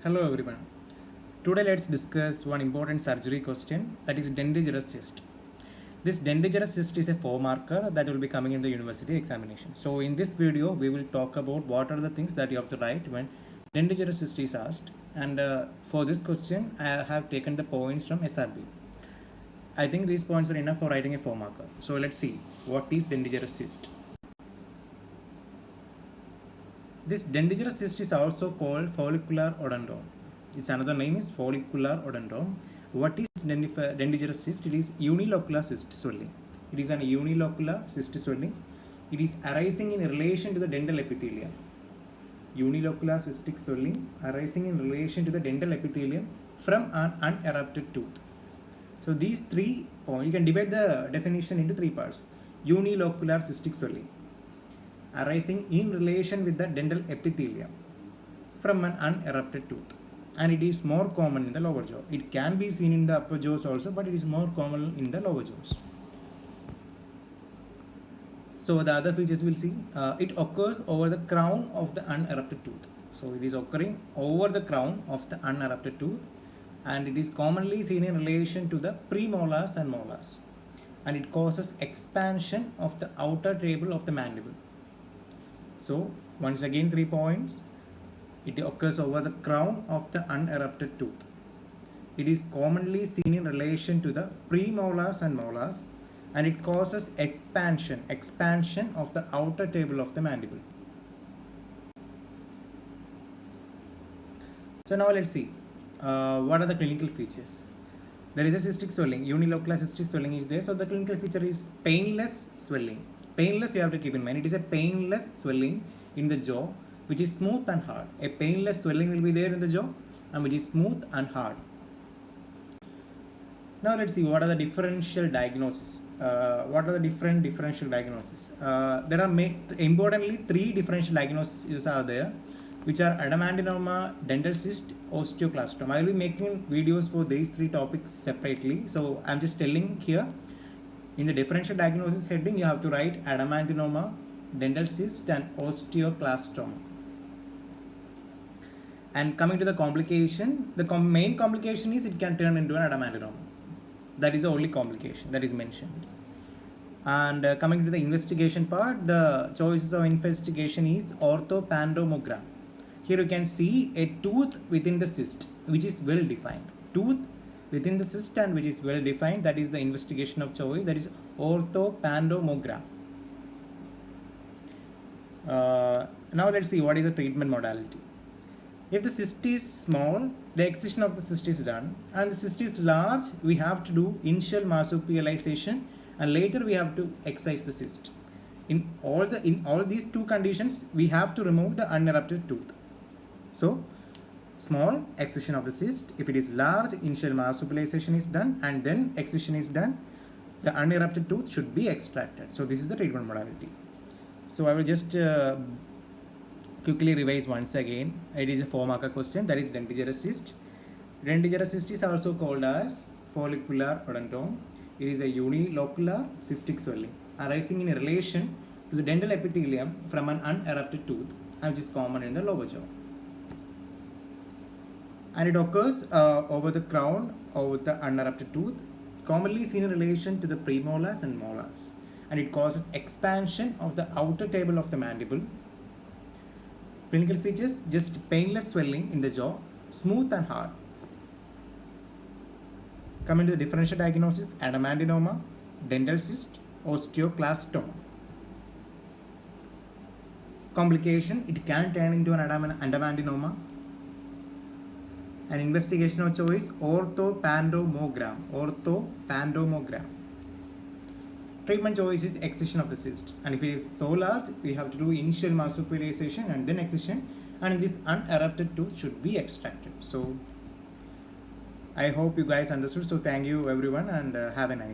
Hello everyone. Today let's discuss one important surgery question, that is dentigerous cyst. This dentigerous cyst is a 4-marker that will be coming in the university examination. So in this video we will talk about what are the things that you have to write when dentigerous cyst is asked, and for this question I have taken the points from SRB. I think these points are enough for writing a 4-marker. So let's see what is dentigerous cyst. This dentigerous cyst is also called follicular odontome. Its another name is follicular odontome. What is dentigerous cyst? It is unilocular cyst swelling. It is an unilocular cyst swelling. It is arising in relation to the dental epithelium. Unilocular cystic swelling arising in relation to the dental epithelium from an unerupted tooth. So these 3 points, you can divide the definition into 3 parts. Unilocular cystic swelling arising in relation with the dental epithelium from an unerupted tooth, and it is more common in the lower jaw. It can be seen in the upper jaws also, but it is more common in the lower jaws. So the other features we'll see. It occurs over the crown of the unerupted tooth. So it is occurring over the crown of the unerupted tooth, and it is commonly seen in relation to the premolars and molars, and it causes expansion of the outer table of the mandible. So once again 3 points. It occurs over the crown of the unerupted tooth. It is commonly seen in relation to the premolars and molars, and it causes expansion of the outer table of the mandible. So now let's see what are the clinical features. There is a cystic swelling, unilocular cystic swelling is there. So the clinical feature is painless swelling. Painless, you have to keep in mind, it is a painless swelling in the jaw which is smooth and hard. A painless swelling will be there in the jaw and which is smooth and hard. Now let's see what are the differential diagnoses. What are the differential diagnoses? There are importantly 3 differential diagnoses are there, which are adamantinoma, dental cyst, osteoclastom. I will be making videos for these 3 topics separately. So I'm just telling here, in the differential diagnosis heading, you have to write adamantinoma, dental cyst, and osteoclastom. And coming to the complication, the main complication is it can turn into an adamantinoma. That is the only complication that is mentioned. And coming to the investigation part, the choices of investigation is orthopantomogram. Here you can see a tooth within the cyst, which is well defined. Tooth within the cyst and which is well defined, that is the investigation of choice, that is orthopantomogram. Now let's see what is the treatment modality. If the cyst is small, the excision of the cyst is done, and the cyst is large, we have to do initial marsupialization, and later we have to excise the cyst. In all these 2 conditions, we have to remove the unerupted tooth. So small, excision of the cyst. If it is large, initial marsupialization is done, and then excision is done. The unerupted tooth should be extracted. So this is the treatment modality. So I will just quickly revise once again. It is a 4-marker question, that is dentigerous cyst. Dentigerous cyst is also called as follicular odontome. It is a unilocular cystic swelling arising in relation to the dental epithelium from an unerupted tooth, which is common in the lower jaw. And it occurs over the crown of the unerupted tooth, commonly seen in relation to the premolars and molars, and it causes expansion of the outer table of the mandible. Clinical features, just painless swelling in the jaw, smooth and hard. Coming to the differential diagnosis, adamantinoma, dental cyst, osteoclastom. Complication, it can turn into an adamantinoma. An investigation of choice, orthopantomogram. Treatment choice is excision of the cyst, and if it is so large, we have to do initial marsupialization and then excision, and this unerupted tooth should be extracted. So I hope you guys understood. So thank you everyone, and have a nice day.